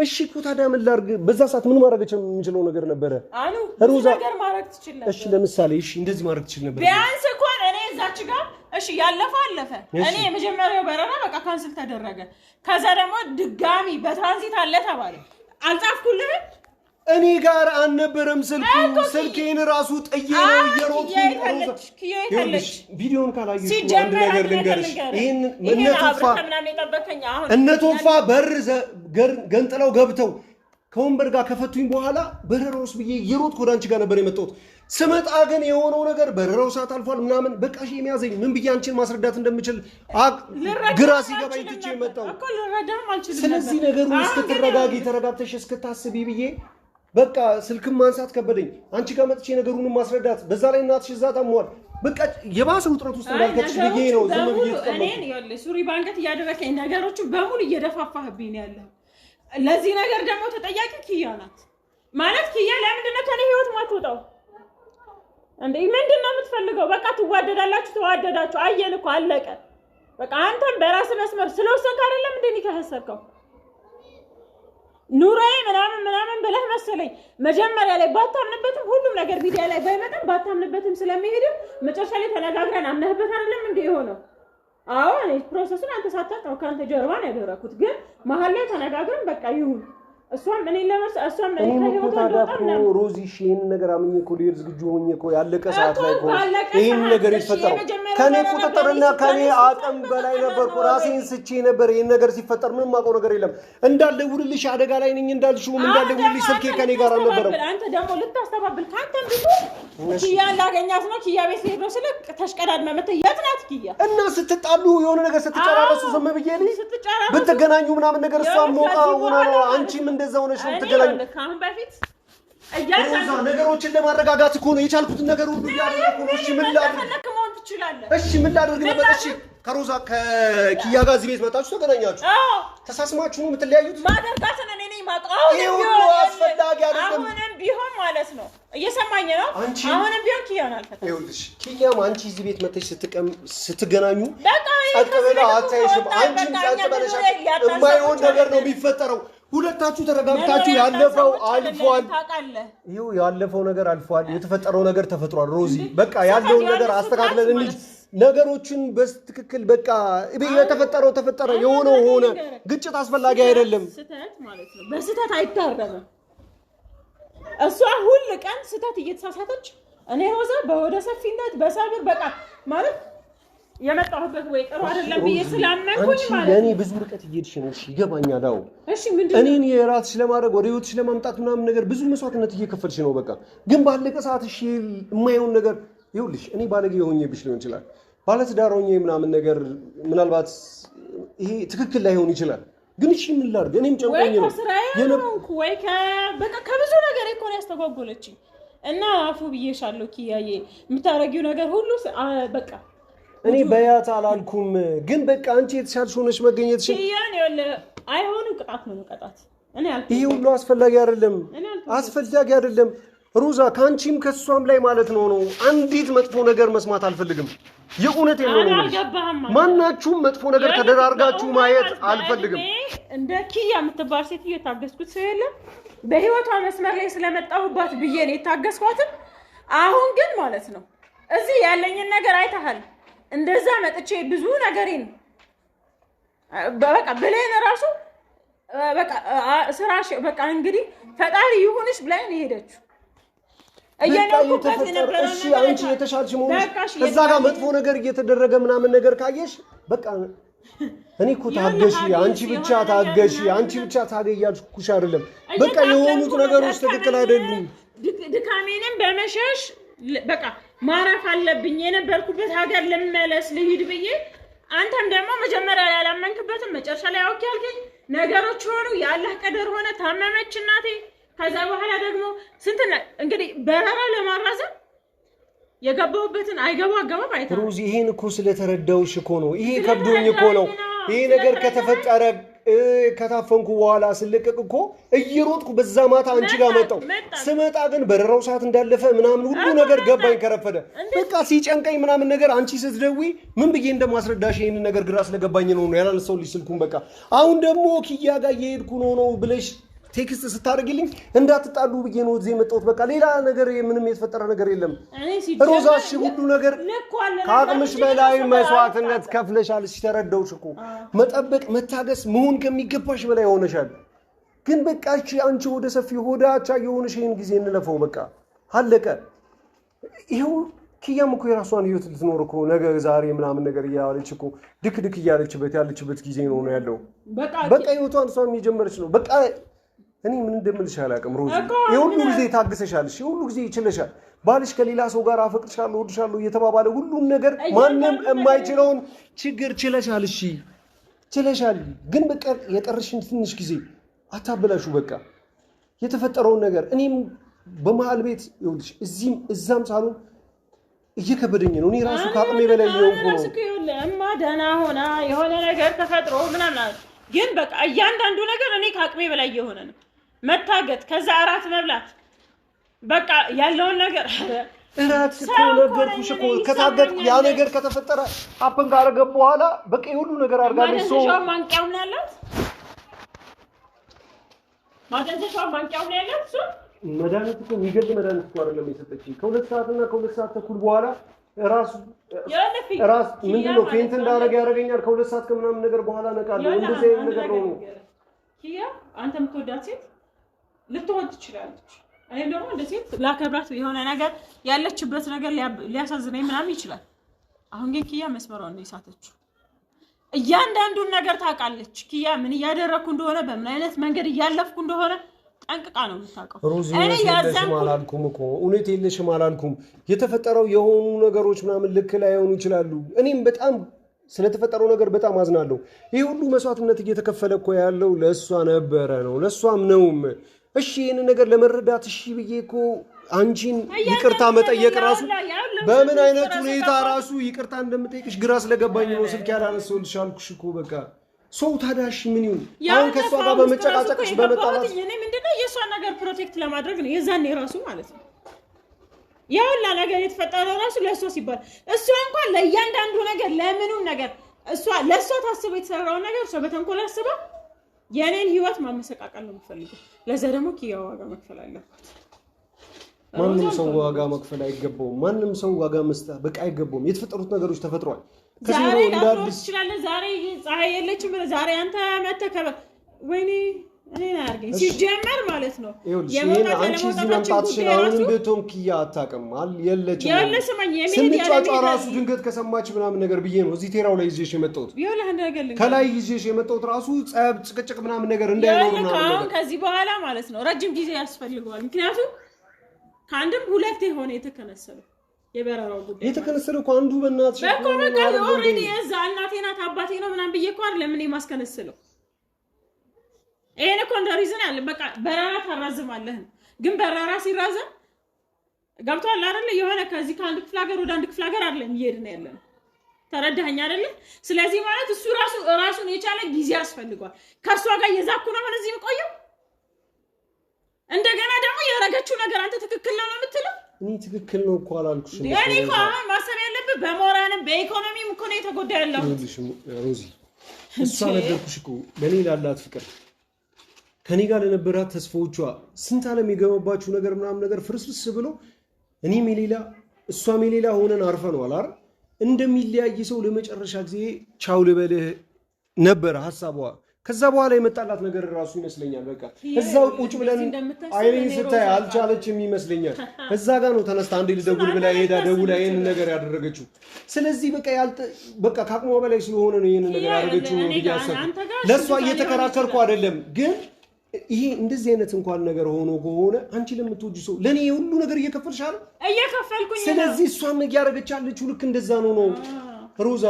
እሺ እኮ ታዲያ ምን ላድርግ በዛ ሰዓት ምን ማድረግ የምችለው ነገር ነበረ አኑ ሮዛ ነገር ማድረግ ትችል ነበር እሺ ለምሳሌ እሺ እንደዚህ ማድረግ ትችል ነበር ቢያንስ እንኳን እኔ እዛች ጋር እሺ ያለፈ እኔ የመጀመሪያው በረራ በቃ ካንስል ተደረገ ከዛ ደግሞ ድጋሚ በትራንዚት አለ ተባለ አልጻፍኩልህ እኔ ጋር አልነበረም ስልኬን ራሱ ጥዬ ነው እየሮጥኩ ይኸውልሽ ቪዲዮን ካላየሽ አንድ ነገር ልንገርሽ ይሄን እነቶፋ በር ገንጥለው ገብተው ከወንበር ጋር ከፈቱኝ በኋላ በረራውስ ብዬ እየሮጥኩ ወደ አንቺ ጋር ነበር የመጣሁት ስመጣ ግን የሆነው ነገር በረራው ሰዓት አልፏል ምናምን በቃ እሺ የሚያዘኝ ምን ብዬ አንቺን ማስረዳት እንደምችል ግራ ሲገባኝ ትቼ መጣሁ እኮ ልረዳም አልችልም ስለዚህ ነገሩ እስክትረጋጊ ተረጋግተሽ እስክታስቢ ብዬ በቃ ስልክም ማንሳት ከበደኝ አንቺ ጋር መጥቼ ነገሩን ማስረዳት በዛ ላይ እናትሽ እዛ ታሟል በቃ የባሰ ውጥረት ውስጥ እንዳልከትሽ ብዬ ነው ዝም ብዬ ተቀመጥኩ እኔን ይኸውልህ ሱሪ ባንገት እያደረከኝ ነገሮቹ በሙሉ እየደፋፋህብኝ ነው ያለው ለዚህ ነገር ደግሞ ተጠያቂ ኪያ ናት ማለት ኪያ ለምንድን ነው ከኔ ህይወት ማትወጣው እንዴ ምንድነው የምትፈልገው በቃ ትዋደዳላችሁ ተዋደዳችሁ አየን እኮ አለቀ በቃ አንተም በራስ መስመር ስለወሰንክ አይደለም እንዴ ንከሐሰርከው ኑሮዬ ምናምን ብለህ መሰለኝ መጀመሪያ ላይ ባታምንበትም ሁሉም ነገር ቪዲዮ ላይ ባይመጣም ባታምንበትም ስለሚሄድ መጨረሻ ላይ ተነጋግረን አምነህበት አይደለም እንዴ የሆነው አዎ እኔ ፕሮሰሱን አንተ ሳታውቀው ካንተ ጀርባ ነው ያደረኩት ግን መሀል ላይ ተነጋግረን በቃ ይሁን እሷም እኔ ለማስ እሷም እኔ ከህይወቷ ወጣም ነው ሮዚ ሺን ነገር አምኜ እኮ ሊል ዝግጁ ሆኜ እኮ ያለቀ ሰዓት ላይ እኮ ይሄን ነገር ይፈጠራል ከኔ ቁጥጥርና ከኔ አቅም በላይ ነበርኩ ራሴን ስቼ ነበር ይሄን ነገር ሲፈጠር ምንም ማውቀው ነገር የለም እንዳለ ውልልሽ አደጋ ላይ ነኝ እንዳልሽው እንዳለ ውልልሽ ስልኬ ከኔ ጋር አልነበረም አንተ ደግሞ ልታስተባብል ካንተም ቢቱ ኪያ ላገኛት ነው ኪያ ቤት ሄዶ ስለቅ ተሽቀዳድመ የት ናት ኪያ እና ስትጣሉ የሆነ ነገር ስትጨራረሱ ዝም ብዬ ልኝ ብትገናኙ ምናምን ነገር እሷ ሞቃ ሆነ ነው አንቺም እንደዛ ሆነሽ ነው ትገናኙ ካሁን በፊት ሮዛ ነገሮችን ለማረጋጋት እኮ ነው የቻልኩትን ነገር ሁሉ ያደረኩ ነው። እሺ ምን ላድርግ? እሺ ምን ላድርግ ነበር? እሺ ከሮዛ ከኪያ ጋር እዚህ ቤት መጣችሁ ተገናኛችሁ። ተሳስማችሁ ነው የምትለያዩት? ማደርጋትን እኔ ነኝ ማውቀው። ይሁን አስፈላጊ አይደለም። አሁንም ቢሆን ማለት ነው እየሰማኝ ነው። አሁንም ቢሆን ኪያን አልፈታም። ይኸውልሽ ኪያም አንቺ እዚህ ቤት መጥተሽ ስትገናኙ ጸጥ ብላ አታይሽም። አንቺም ጸጥ ብለሽ የማይሆን ነገር ነው የሚፈጠረው። ሁለታችሁ ተረጋግታችሁ ያለፈው አልፏል። ይኸው ያለፈው ነገር አልፏል። የተፈጠረው ነገር ተፈጥሯል። ሮዚ በቃ ያለውን ነገር አስተካክለን እንሂድ። ነገሮችን በትክክል በቃ የተፈጠረው ተፈጠረ፣ የሆነው ሆነ። ግጭት አስፈላጊ አይደለም። ስህተት ማለት ነው በስህተት አይታረምም። እሷ ሁሉ ቀን ስህተት እየተሳሳተች እኔ ሮዛ በወደ ሰፊነት በሰብር በቃ ማለት የመጣሁበት ወይ ጥሩ አይደለም ብዬ ስላመንኩኝ ማለት ነው። ለኔ ብዙ ርቀት እየሄድሽ ነው። እሺ ይገባኛል። አዎ እሺ ምንድነው እኔን የራስሽ ለማድረግ ወደ ህይወትሽ ለማምጣት ምናምን ነገር ብዙ መስዋዕትነት እየከፈልሽ ነው። በቃ ግን ባለቀ ሰዓት እሺ የማይሆን ነገር ይኸውልሽ፣ እኔ ባለጌ ሆኜብሽ ሊሆን ይችላል፣ ባለትዳር ሆኜ ምናምን ነገር ምናልባት ይሄ ትክክል ላይሆን ይችላል። ግን እሺ ምን ላድርግ? እኔም ጨንቆኝ ነው ወይ በቃ ከብዙ ነገር እኮ ነው ያስተጓጎለችኝ እና አፉ ብዬሻለሁ ኪያዬ። የምታረጊው ነገር ሁሉ በቃ እኔ በያት አላልኩም፣ ግን በቃ አንቺ የተሻልሽ ሆነሽ መገኘትሽ አይሆንም። ቅጣት ነው መቀጣት። ይሄ ሁሉ አስፈላጊ አይደለም፣ አስፈላጊ አይደለም። ሮዛ ከአንቺም ከሷም ላይ ማለት ነው አንዲት መጥፎ ነገር መስማት አልፈልግም። የእውነቴን ነው ማናችሁም መጥፎ ነገር ተደራርጋችሁ ማየት አልፈልግም። እንደ ኪያ የምትባል ሴትዮ የታገስኩት ሰው የለም። በህይወቷ መስመር ላይ ስለመጣሁባት ብዬ ነው የታገስኳትም። አሁን ግን ማለት ነው እዚህ ያለኝን ነገር አይተሃል። እንደዛ መጥቼ ብዙ ነገሬን በቃ ብሌን ራሱ በቃ ስራሽ በቃ እንግዲህ ፈጣሪ ይሁንሽ ብላኝ ነው የሄደችው። እሺ አንቺ የተሻልሽ መሆንሽ ከዛ ጋር መጥፎ ነገር እየተደረገ ምናምን ነገር ካየሽ በቃ እኔ እኮ ታገሺ፣ አንቺ ብቻ ታገሺ፣ አንቺ ብቻ ታገያልኩሽ አይደለም። በቃ የሆኑት ነገሮች ትክክል አይደሉም። ድካሜንም በመሸሽ በቃ ማረፍ አለብኝ። የነበርኩበት ሀገር ልመለስ ልሂድ ብዬ አንተም ደግሞ መጀመሪያ ያላመንክበትን መጨረሻ ላይ አውቄ ያልከኝ ነገሮች ሆኑ። የአላህ ቀደር ሆነ። ታመመች እናቴ። ከዛ በኋላ ደግሞ ስንት እንግዲህ በረራ ለማራዘም የገባሁበትን አገባብ አይተህ ሮዚ፣ ይሄን እኮ ስለተረዳውሽ እኮ ነው። ይሄ ከብዶኝ እኮ ነው። ይሄ ነገር ከተፈጠረ ከታፈንኩ በኋላ ስለቀቅ እኮ እየሮጥኩ በዛ ማታ አንቺ ጋር መጣሁ። ስመጣ ግን በረራው ሰዓት እንዳለፈ ምናምን ሁሉ ነገር ገባኝ፣ ከረፈደ። በቃ ሲጨንቀኝ ምናምን ነገር አንቺ ስትደውይ ምን ብዬ እንደማስረዳሽ ይሄን ነገር ግራ ስለገባኝ ነው ያላነሳሁልሽ ስልኩን። በቃ አሁን ደግሞ ኪያ ጋር እየሄድኩ ነው ብለሽ ቴክስት ስታደርግልኝ እንዳትጣሉ ብዬ ነው እዚህ የመጣሁት። በቃ ሌላ ነገር ምንም የተፈጠረ ነገር የለም። ሮዛ እሺ ሁሉ ነገር ከአቅምሽ በላይ መስዋዕትነት ከፍለሻል። እሺ ተረዳሁሽ እኮ መጠበቅ መታገስ መሆን ከሚገባሽ በላይ ሆነሻል። ግን በቃ እሺ አንቺ ወደ ሰፊ ሆዳቻ የሆነሽ ይሄን ጊዜ እንለፈው። በቃ አለቀ። ይሄው ኪያም እኮ የራሷን ህይወት ልትኖር እኮ ነገ ዛሬ ምናምን ነገር እያለች እኮ ድክ እያለችበት ያለችበት ጊዜ ነው ያለው። በቃ ህይወቷን እሷም የጀመረች ነው። በቃ እኔ ምን እንደምልሽ አላውቅም ሮዚ። የሁሉ ጊዜ ታግሰሻል። እሺ ሁሉ ጊዜ ይችለሻል። ባልሽ ከሌላ ሰው ጋር አፈቅርሻለሁ እወድሻለሁ እየተባባለ ሁሉን ነገር ማንም የማይችለውን ችግር ችለሻል። እሺ ችለሻል። ግን በቃ የቀረሽን ትንሽ ጊዜ አታበላሹ። በቃ የተፈጠረውን ነገር እኔም በመሀል ቤት ይኸውልሽ እዚህም እዛም ሳሎን እየከበደኝ ነው። እኔ ራሱ ከአቅሜ በላይ እየሆንኩ ነው። እማ ደህና ሆና የሆነ ነገር ተፈጥሮ ምናምን ግን በቃ እያንዳንዱ ነገር እኔ ከአቅሜ በላይ እየሆነ ነው። መታገት፣ ከዛ እራት መብላት፣ በቃ ያለውን ነገር እራት እኮ ነገርኩሽ እኮ ከታገትኩ ያ ነገር ከተፈጠረ አፕን ካረገ በኋላ በቃ ሁሉ ነገር አድርጋለች። ሰው ማንቂያው ነው ያላት ማደንዘሻው ማንቂያው ነው ያላት። እሱ መድኃኒት እኮ የሚገል መድኃኒት እኮ አይደለም የሰጠችኝ። ከሁለት ሰዓት ተኩል በኋላ ራስ ምንድነው ፌንት እንዳደረገ ያደርገኛል። ከሁለት ሰዓት ከምናምን ነገር በኋላ ነቃለሁ። እንደዚህ አይነት ነገር ነው። ኪያ አንተ የምትወዳት ሴት ልትወድ ትችላለች። እኔም ደግሞ እንደ ሴት ላከብራት የሆነ ነገር ያለችበት ነገር ሊያሳዝነኝ ምናምን ይችላል። አሁን ግን ኪያ መስመሯን ነው የሳተችው። እያንዳንዱን ነገር ታውቃለች። ኪያ ምን እያደረኩ እንደሆነ በምን አይነት መንገድ እያለፍኩ እንደሆነ ጠንቅቃ ነው የምታውቀው። እኔ ያዛም አላልኩም እኮ እውነት የለሽም አላልኩም። የተፈጠረው የሆኑ ነገሮች ምናምን ልክ ላይሆኑ ይችላሉ። እኔም በጣም ስለተፈጠረው ነገር በጣም አዝናለሁ። ይሄ ሁሉ መስዋዕትነት እየተከፈለ እኮ ያለው ለእሷ ነበረ ነው ለእሷም ነውም። እሺ ይሄን ነገር ለመረዳት እሺ ብዬኮ አንቺን ይቅርታ መጠየቅ ራሱ በምን አይነት ሁኔታ ራሱ ይቅርታ እንደምጠይቅሽ ግራ ስለገባኝ ነው ስልክ ያላነሳሁልሽ አልኩሽ እኮ በቃ ሰው ታዳሽ ምን ይሁን አሁን ከሷ ጋር በመጨቃጨቅሽ በመጣላት እኔ ምንድነው የሷን ነገር ፕሮቴክት ለማድረግ ነው የዛኔ ራሱ ማለት ነው ያውላ ነገር የተፈጠረው ራሱ ለሷ ሲባል እሷ እንኳን ለእያንዳንዱ ነገር ለምኑም ነገር እሷ ለሷ ታስበው የተሰራው ነገር እሷ በተንኮል አስባ የኔን ህይወት ማመሰቃቀል ነው የምፈልገው ለዛ ደግሞ ኪያ ዋጋ መክፈል አለባት ማንንም ሰው ዋጋ መክፈል አይገባውም ማንንም ሰው ዋጋ መስጠት በቃ አይገባውም የተፈጠሩት ነገሮች ተፈጥሯል ከዚህሮ እንዳልኩሽ ይችላል ዛሬ ፀሐይ የለችም ዛሬ አንተ መተከበ ወይኔ እኔ ናርገኝ ሲጀመር ማለት ነው የሞታ አንቺ እዚህ መምጣትሽ አሁን እንደቶም ኪያ አታውቅም የለችም ያለስማኝ ስንጫጫ ራሱ ድንገት ከሰማች ምናምን ነገር ብዬ ነው እዚህ ቴራው ላይ ይዤሽ የመጣሁት ቢሆን ነገር ከላይ ይዤሽ የመጣሁት ራሱ ጸብ ጭቅጭቅ ምናምን ነገር እንዳይኖር ነው አሁን ከዚህ በኋላ ማለት ነው ረጅም ጊዜ ያስፈልጋል ምክንያቱም ከአንድም ሁለት የሆነ የተከነሰለው የበረራው ጉዳይ የተከነሰለው እኮ አንዱ በእናትሽ እኮ በቃ ኦሬዲ የዛ እናቴ ናት አባቴ ነው ምናምን ብዬ እኮ አይደለም እኔ ማስከነስለው ይሄን እኮ እንደ ሪዝን አለ በቃ በረራ ታራዝማለህ ግን በረራ ሲራዘም ገብቷል አይደል የሆነ ከዚህ ከአንድ ክፍለ ሀገር ወደ አንድ ክፍለ ሀገር አይደለም እየሄድን ያለነው ተረዳኸኝ አይደል ስለዚህ ማለት እሱ ራሱን የቻለ ጊዜ ያስፈልጋል ከሷ ጋር የዛኩ ነው ማለት እዚህ ቆየው እንደገና ደግሞ ያረጋችሁ ነገር አንተ ትክክል ነው የምትለው እኔ ትክክል ነው እኮ አላልኩሽ እኔ እኮ አሁን ማሰብ ያለብህ በሞራልም በኢኮኖሚም እኮ ነው የተጎዳ ያለው ሮዚ እሷ ነገርኩሽ እኮ ለኔ ላላት ፍቅር ከኔ ጋር ለነበራት ተስፋዎቿ ስንት ዓለም የገመባችሁ ነገር ምናምን ነገር ፍርስርስ ብሎ እኔም የሌላ እሷም የሌላ ሆነን አርፈናል አይደል እንደሚለያይ ሰው ለመጨረሻ ጊዜ ቻው ልበልህ ነበር ሐሳቧ ከዛ በኋላ የመጣላት ነገር ራሱ ይመስለኛል በቃ እዛው ቁጭ ብለን አይኔን ስታይ አልቻለችም ይመስለኛል እዛ ጋር ነው ተነስታ አንዴ ልደውል ብላ ሄዳ ደውላ ይሄን ነገር ያደረገችው ስለዚህ በቃ ካቅሟ በላይ ስለሆነ ነው ይሄን ነገር ያደረገችው ነው ያሰብ ለሷ እየተከራከርኩ አይደለም ግን ይሄ እንደዚህ አይነት እንኳን ነገር ሆኖ ከሆነ አንቺ ለምትወጂ ሰው ለኔ ሁሉ ነገር እየከፈልሻል እየከፈልኩኝ ስለዚህ እሷም ያደረገች ያለችው ልክ እንደዛ ነው ሮዛ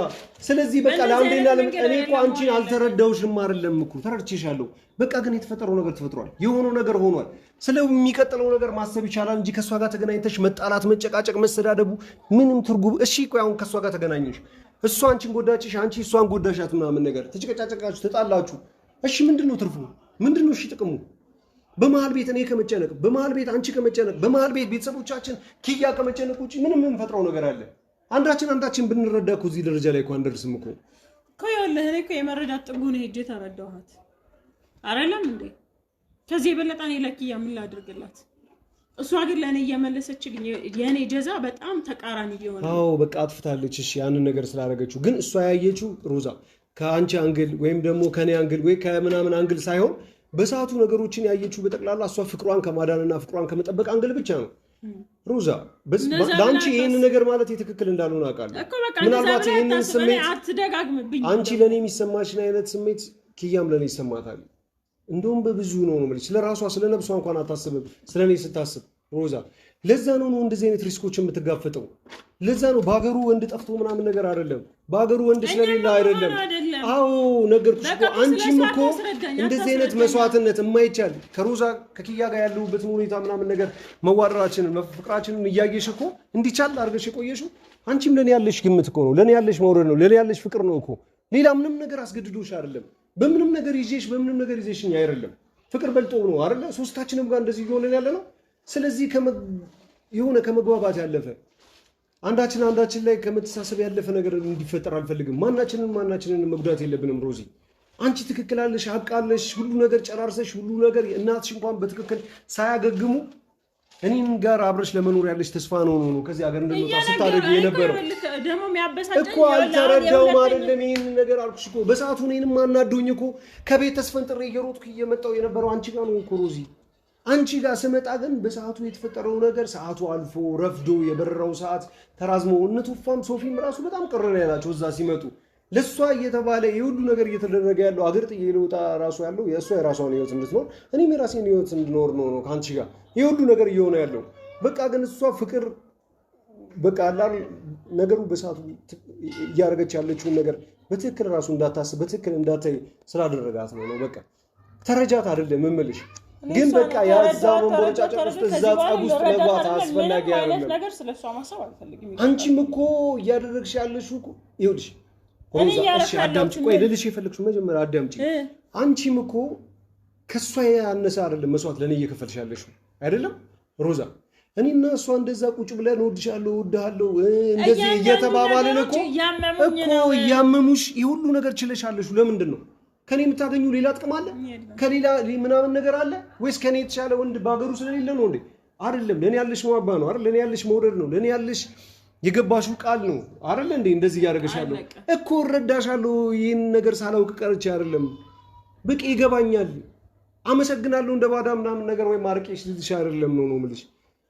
ስለዚህ በቃ ለአንዴና እኔ እኮ አንቺን አልተረዳውሽም አይደለም እኮ ተረድቼሻለሁ በቃ ግን የተፈጠረው ነገር ተፈጥሯል የሆነው ነገር ሆኗል ስለሚቀጥለው ነገር ማሰብ ይቻላል እንጂ ከሷ ጋር ተገናኝተሽ መጣላት መጨቃጨቅ መሰዳደቡ ምንም ትርጉም እሺ ቆይ አሁን ከሷ ጋር ተገናኘሽ እሷ አንቺን ጎዳችሽ አንቺ እሷን ጎዳሻት ምናምን ነገር ተጨቃጨቃችሁ ተጣላችሁ እሺ ምንድነው ትርፉ ምንድነው እሺ ጥቅሙ በመሃል ቤት እኔ ከመጨነቅ በመሃል ቤት አንቺ ከመጨነቅ በመሃል ቤት ቤተሰቦቻችን ኪያ ከመጨነቅ ውጪ ምንም የምንፈጥረው ነገር አለ አንዳችን ብንረዳ እኮ እዚህ ደረጃ ላይ እኮ አንደርስም እኮ ከየለህ እኔ እኮ የመረዳት ጥጉን ሄጄ ተረዳኋት አይደለም እንዴ ከዚህ የበለጠ እኔ ለኪያ ምን ላድርግላት እሷ ግን ለኔ እየመለሰችልኝ የኔ ጀዛ በጣም ተቃራኒ ይሆናል አዎ በቃ አጥፍታለች እሺ ያንን ነገር ስላደረገችው ግን እሷ ያየችው ሮዛ ከአንቺ አንግል ወይም ደግሞ ከኔ አንግል ወይ ከምናምን አንግል ሳይሆን በሰዓቱ ነገሮችን ያየችው በጠቅላላ እሷ ፍቅሯን ከማዳንና ፍቅሯን ከመጠበቅ አንግል ብቻ ነው ሮዛ ዳንቺ ይሄን ነገር ማለት የትክክል እንዳልሆነ አውቃለሁ ምናልባት ይሄንን ስሜት አትደጋግምብኝ አንቺ ለኔ የሚሰማሽን አይነት ስሜት ኪያም ለኔ ይሰማታል እንደውም በብዙ ነው ማለት ስለራሷ ስለነብሷ እንኳን አታስብም ስለኔ ስታስብ ሮዛ ለዛ ነው እንደዚህ አይነት ሪስኮች የምትጋፈጠው ለዛ ነው ባገሩ ወንድ ጠፍቶ ምናምን ነገር አይደለም ባገሩ ወንድ ስለሌላ አይደለም አዎ ነገርኩሽ እኮ አንቺም እኮ እንደዚህ አይነት መስዋዕትነት የማይቻል ከሮዛ ከኪያ ጋር ያለውበትን ሁኔታ ምናምን ነገር መዋደራችንን መፍቅራችንን እያየሽ እኮ እንዲቻል አድርገሽ የቆየሽው አንቺም ለኔ ያለሽ ግምት እኮ ነው ለኔ ያለሽ መውረድ ነው ለኔ ያለሽ ፍቅር ነው እኮ ሌላ ምንም ነገር አስገድዶሽ አይደለም በምንም ነገር ይዤሽኝ አይደለም ፍቅር በልጦ ነው አይደለ ሶስታችንም ጋር እንደዚህ ይሆነን ያለ ነው ስለዚህ የሆነ ከመግባባት ያለፈ አንዳችን ላይ ከመተሳሰብ ያለፈ ነገር እንዲፈጠር አልፈልግም ማናችንን መጉዳት የለብንም ሮዚ አንቺ ትክክላለሽ አቃለሽ ሁሉ ነገር ጨራርሰሽ ሁሉ ነገር እናትሽ እንኳን በትክክል ሳያገግሙ እኔን ጋር አብረሽ ለመኖር ያለሽ ተስፋ ነው ከዚህ ሀገር እንደምታ ስታደግ የነበረው ደሞ የሚያበሳጨኝ እኮ አልተረዳውም አይደለም ይሄን ነገር አልኩሽ እኮ በሰዓቱ እኔንም አናዶኝ እኮ ከቤት ተስፈንጥሬ እየሮጥኩ እየመጣው የነበረው አንቺ ጋር ነው እኮ ሮዚ አንቺ ጋር ስመጣ ግን በሰዓቱ የተፈጠረው ነገር ሰዓቱ አልፎ ረፍዶ የበረራው ሰዓት ተራዝሞ እነቱፋም ሶፊም ራሱ በጣም ቀረነ ያላቸው እዛ ሲመጡ ለሷ እየተባለ የሁሉ ነገር እየተደረገ ያለው አገር ጥዬ ልወጣ ራሱ ያለው የሷ የራሷን ህይወት እንድትኖር እኔም የራሴን ህይወት እንድኖር ነው ካንቺ ጋር የሁሉ ነገር እየሆነ ያለው በቃ ግን እሷ ፍቅር በቃ አላል ነገሩ በሰዓቱ እያደረገች ያለችውን ነገር በትክክል ራሱ እንዳታስብ በትክክል እንዳታይ ስላደረጋት ነው በቃ ተረጃት አይደለም እምልሽ ግን በቃ ያዛው መንቦጫጨቅ ውስጥ እዛ ጸብ ውስጥ መግባት አስፈላጊ አይደለም ነገር ስለሷ ማሰብ አልፈልግም አንቺም እኮ እያደረግሽ ያለሽው እኮ ይኸውልሽ እሺ አዳምጪ ቆይ ልልሽ የፈለግሽው መጀመሪያ አዳምጪ አንቺም እኮ ከሷ ያነሰ አይደለም መስዋዕት ለኔ እየከፈልሽ ያለሽው አይደለም ሮዛ እኔና እሷ እንደዛ ቁጭ ብለን ወድሻለሁ ወድሃለሁ እንደዚህ እየተባባልን እኮ ያመሙሽ ይሁሉ ነገር ችለሻለሽ ለምንድን ነው ከኔ የምታገኙ ሌላ ጥቅም አለ ከሌላ ምናምን ነገር አለ ወይስ ከኔ የተሻለ ወንድ ባገሩ ስለሌለ ነው እንዴ አይደለም ለኔ ያለሽ ማባ ነው አይደል ለኔ ያለሽ መውደድ ነው ለኔ ያለሽ የገባሽው ቃል ነው አይደል እንዴ እንደዚህ ያደርገሻለሁ እኮ ረዳሻለሁ ይሄን ነገር ሳላውቅ ቀርቼ አይደለም በቂ ይገባኛል አመሰግናለሁ እንደ ባዳ ምናምን ነገር ወይ ማርቄሽ ልልሽ አይደለም ነው የምልሽ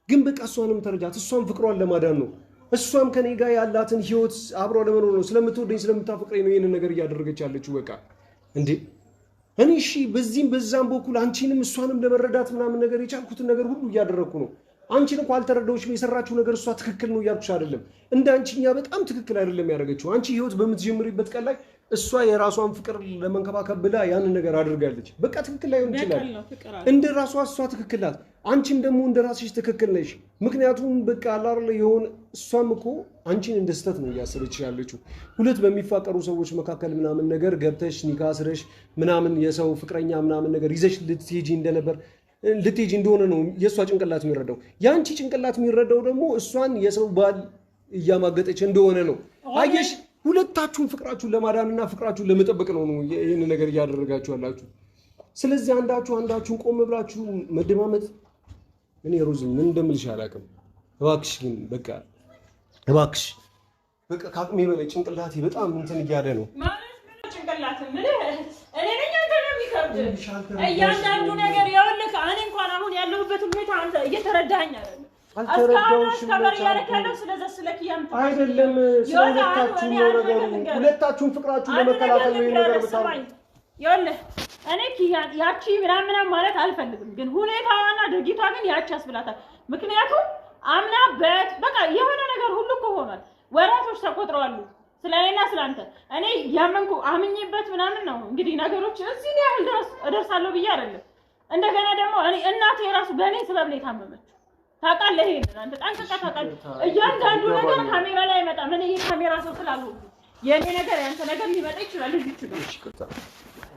ግን በቃ እሷንም ተረጃት እሷም ፍቅሯን ለማዳን ነው እሷም ከኔ ጋር ያላትን ህይወት አብሮ ለመኖር ነው ስለምትወደኝ ስለምታፈቅረኝ ነው ይሄን ነገር እያደረገች ያለችው በቃ እንዴ እኔ እሺ በዚህም በዛም በኩል አንቺንም እሷንም ለመረዳት ምናምን ነገር የቻልኩትን ነገር ሁሉ እያደረኩ ነው አንቺን እንኳን አልተረዳውሽም የሰራችው ነገር እሷ ትክክል ነው እያልኩሽ አይደለም እንደ አንቺኛ በጣም ትክክል አይደለም ያደረገችው አንቺ ህይወት በምትጀምሪበት ቀን ላይ እሷ የራሷን ፍቅር ለመንከባከብ ብላ ያን ነገር አድርጋለች በቃ ትክክል ላይ ሆነ ይችላል እንደ ራሷ እሷ ትክክል ናት አንቺም ደግሞ እንደ ራስሽ ትክክል ነሽ ምክንያቱም በቃ አላርለ የሆነ እሷም እኮ አንቺን እንደ ስተት ነው ያሰበች ያለችው ሁለት በሚፋቀሩ ሰዎች መካከል ምናምን ነገር ገብተሽ ኒካስረሽ ምናምን የሰው ፍቅረኛ ምናምን ነገር ይዘሽ ልትሄጂ እንደሆነ ነው የሷ ጭንቅላት የሚረዳው ያንቺ ጭንቅላት የሚረዳው ደግሞ እሷን የሰው ባል እያማገጠች እንደሆነ ነው አየሽ ሁለታችሁም ፍቅራችሁን ለማዳንና ፍቅራችሁን ለመጠበቅ ነው ይሄን ነገር እያደረጋችሁ ያላችሁ ስለዚህ አንዳችሁን ቆም ብላችሁ መደማመጥ እኔ ሩዝ ምን እንደምልሽ አላውቅም እባክሽ ግን በቃ እባክሽ በቃ ካቅሜ በላይ ጭንቅላቴ በጣም እንትን እያለ ነው ማለት ምን ጭንቅላት ምን እኔ ነኝ አንተ ነው የሚከብድ እያንዳንዱ ነገር ይኸውልህ እኔ እንኳን አሁን ያለሁበት ሁኔታ አንተ እየተረዳኸኝ አይደለም አልተረዳውሽም አይደለም ስለሁለታችሁ ነው ነገሩ ሁለታችሁም ፍቅራችሁን ለመከላከል ነው ነገር ብታው ይኸውልህ እኔ ያቺ ምናምን ማለት አልፈልግም ግን ሁኔታዋና ድርጊቷ ግን ያቺ ያስብላታል ምክንያቱም አምናበት በቃ የሆነ ነገር ሁሉ እኮ ሆኗል ወራቶች ተቆጥረዋል ስለኔና ስላንተ እኔ ያመንኩ አምኜበት ምናምን ነው እንግዲህ ነገሮች እዚህ ያህል ድረስ እደርሳለሁ ብዬ አይደለም እንደገና ደግሞ እኔ እናቴ ራሱ በእኔ ሰበብ ነው የታመመችው ታውቃለህ ይሄን አንተ ጠንቅቀህ ታውቃለህ እያንዳንዱ ነገር ካሜራ ላይ አይመጣም እኔ የካሜራ ሰው ስላልሆንኩ የኔ ነገር ያንተ ነገር ሊመጣ ይችላል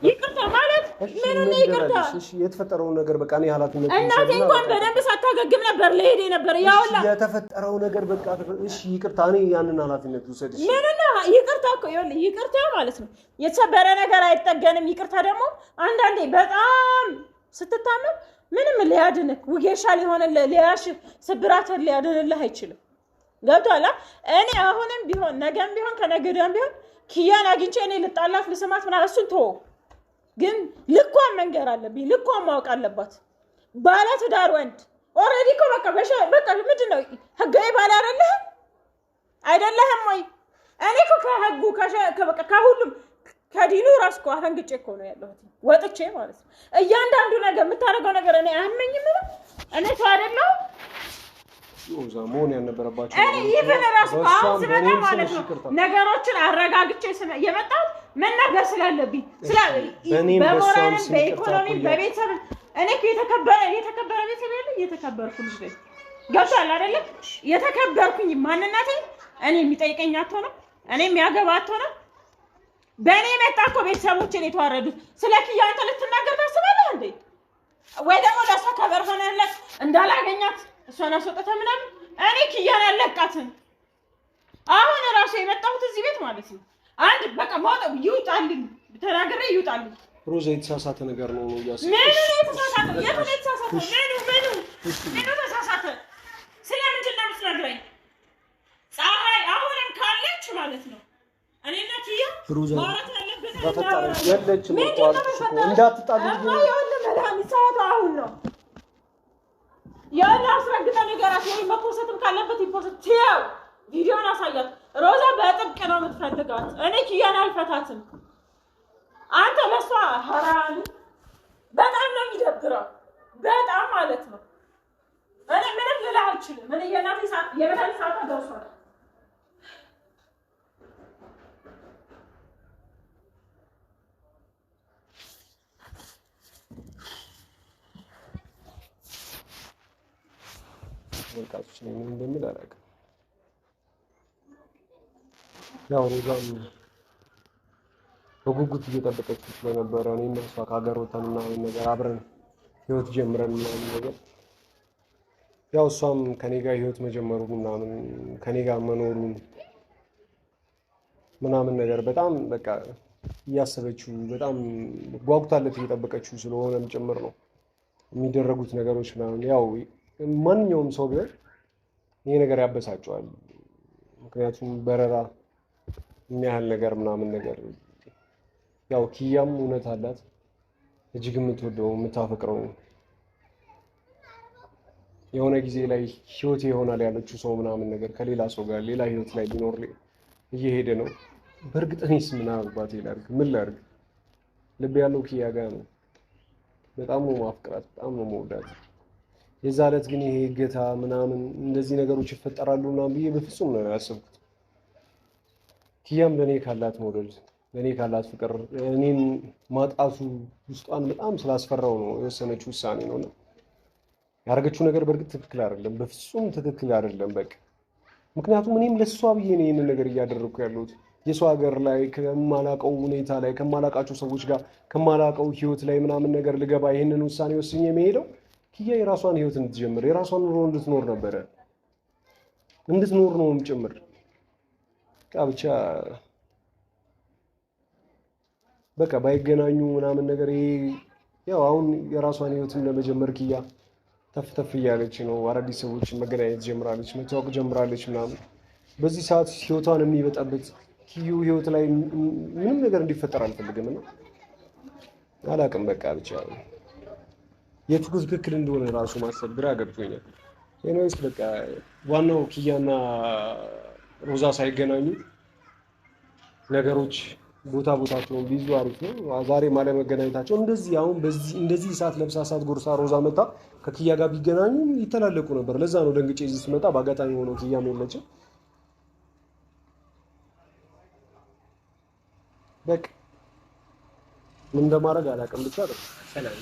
ይቅርታ ማለት ምን ነው ይቅርታ እሺ የተፈጠረው ነገር በቃ እኔ ኃላፊነት እናቴ እንኳን በደንብ ሳታገግም ነበር ለሄዴ ነበር ያውላ የተፈጠረው ነገር በቃ እሺ ይቅርታ እኔ ያንን ኃላፊነት ውሰድሽ ምንና ይቅርታ እኮ ይኸውልህ ይቅርታ ማለት ነው የተሰበረ ነገር አይጠገንም ይቅርታ ደግሞ አንዳንዴ በጣም ስትታመም ምንም ሊያድንህ ውጌሻ ሊሆንልህ ሊያሽ ስብራትን ሊያድንልህ አይችልም ገብቶሃል እኔ አሁንም ቢሆን ነገም ቢሆን ከነገዳም ቢሆን ኪያን አግኝቼ እኔ ልጣላት ልስማት ምናምን እሱን ተወው ግን ልኳን መንገር አለብኝ ልኳን ማወቅ አለባት ባለ ትዳር ወንድ ኦሬዲ እኮ በቃ ምንድነው ህጋዊ ባለ አይደለህም ወይ እኔ እኮ ከህጉ በቃ ከሁሉም ከዲኑ ራስ እኮ አፈንግጬ እኮ ነው ያለሁት ወጥቼ ማለት ነው እያንዳንዱ ነገር የምታደርገው ነገር እኔ አያመኝም እኔ ተው አይደለም ዛሞን ያነበረባችሁ እኔ ይፈነ ራስ አሁን ስመጣ ማለት ነው ነገሮችን አረጋግጬ የመጣው መናገር ስላለብኝ በሞራልም በኢኮኖሚም በቤተሰብ እኔ የተከበረ ቤተሰብ ያለ የተከበርኩ ልጅ ነኝ ገብቶሃል አይደለ የተከበርኩኝ ማንነቴ እኔ የሚጠይቀኝ አትሆንም እኔ የሚያገባ አትሆንም በእኔ መጣ እኮ ቤተሰቦቼን የተዋረዱት ስለ ኪያ አንተ ልትናገር ታስባለህ እንዴ ወይ ደግሞ ለእሷ ከበር ሆነለት እንዳላገኛት እሷን አስወጥተህ ምናምን እኔ ኪያን ያለቃትን አሁን ራሱ የመጣሁት እዚህ ቤት ማለት ነው አንድ በቃ ማውጣው ይውጣልኝ ተናገረ ይውጣልኝ ሮዛ የተሳሳተ ነገር ነው ያሰብኩት ምን የተሳሳተ ምን ተሳሳተ ስለምንድን ነው የምትነግረኝ ፀሐይ አሁንም ካለች ማለት ነው እኔና ኪያ ማውራት ያለበት በፈጠረሽ ያለች ነው እንዳትጣልኝ ያለ መድኃኒት ሰዓቱ አሁን ነው ያለ አስረግጠ ነገራት ወይ መፖሰትም ካለበት ይፖሰት ያው ቪዲዮን አሳያት ሮዛ በጥብቅ ነው የምትፈልጋት እኔ ኪያን አልፈታትም አንተ ለሷ ሐራም በጣም ነው የሚደብረው በጣም ማለት ነው እኔ ምንም ልልህ አልችልም እኔ የናቴ የመድኃኒት ሰዓት ደርሷል ተመልካቾች ምን እንደሚል አላውቅም። ያው ሮዛም በጉጉት እየጠበቀችው ስለነበረ እኔ እና እሷ ከሀገር ወተን ምናምን ነገር አብረን ህይወት ጀምረን ምናምን ነገር ያው እሷም ከኔ ጋር ህይወት መጀመሩን ምናምን ከኔ ጋር መኖሩን ምናምን ነገር በጣም በቃ እያሰበችው በጣም ጓጉታለት እየጠበቀችው ስለሆነም ጭምር ነው የሚደረጉት ነገሮች ምናምን። ያው ማንኛውም ሰው ቢሆን ይሄ ነገር ያበሳጨዋል። ምክንያቱም በረራ የሚያህል ነገር ምናምን ነገር ያው ኪያም እውነት አላት እጅግ የምትወደው የምታፈቅረው የሆነ ጊዜ ላይ ህይወቴ ይሆናል ያለችው ሰው ምናምን ነገር ከሌላ ሰው ጋር ሌላ ህይወት ላይ ሊኖር እየሄደ ነው። በእርግጥ እኔስ ምን አልባት ላድርግ? ምን ላድርግ? ልብ ያለው ኪያ ጋር ነው። በጣም ነው ማፍቅራት፣ በጣም ነው መውዳት። የዛ ዕለት ግን ይሄ እገታ ምናምን እንደዚህ ነገሮች ይፈጠራሉ ምናምን ብዬ በፍጹም ነው ያሰብኩት። ኪያም ለእኔ ካላት መውደድ ለእኔ ካላት ፍቅር እኔን ማጣቱ ውስጧን በጣም ስላስፈራው ነው የወሰነችው ውሳኔ ነው። ያደረገችው ነገር በእርግጥ ትክክል አይደለም፣ በፍጹም ትክክል አይደለም። በቃ ምክንያቱም እኔም ለሷ ብዬ ነው ይህንን ነገር እያደረግኩ ያለሁት። የሰው ሀገር ላይ ከማላቀው ሁኔታ ላይ ከማላቃቸው ሰዎች ጋር ከማላቀው ህይወት ላይ ምናምን ነገር ልገባ ይህንን ውሳኔ ወስኜ የመሄደው ኪያ የራሷን ህይወት እንድትጀምር የራሷን ኑሮ እንድትኖር ነበረ እንድትኖር ነው ጭምር። ብቻ በቃ ባይገናኙ ምናምን ነገር ይሄ ያው አሁን የራሷን ህይወትን ለመጀመር ኪያ ተፍ ተፍ እያለች ነው። አዳዲስ ሰዎችን መገናኘት ጀምራለች፣ መታወቅ ጀምራለች ምናምን። በዚህ ሰዓት ህይወቷን የሚበጣበት ኪዩ ህይወት ላይ ምንም ነገር እንዲፈጠር አልፈልግም እና አላውቅም። በቃ ብቻ የቱ ትክክል እንደሆነ ራሱ ማሰብ ግራ ገብቶኛል። ኤኒዌይስ በቃ ዋናው ኪያና ሮዛ ሳይገናኙ ነገሮች ቦታቸውን ቢይዙ አሪፍ ነው። ዛሬ አለመገናኘታቸው እንደዚህ ሰዓት ለብሳ ሰዓት ጎርሳ ሮዛ መጣ ከኪያ ጋር ቢገናኙ ይተላለቁ ነበር። ለዛ ነው ደንግጬ እዚህ ስመጣ በአጋጣሚ ሆኖ ኪያም የለችም። በቃ ምን እንደማደርግ አላውቅም። ብቻ ሰላም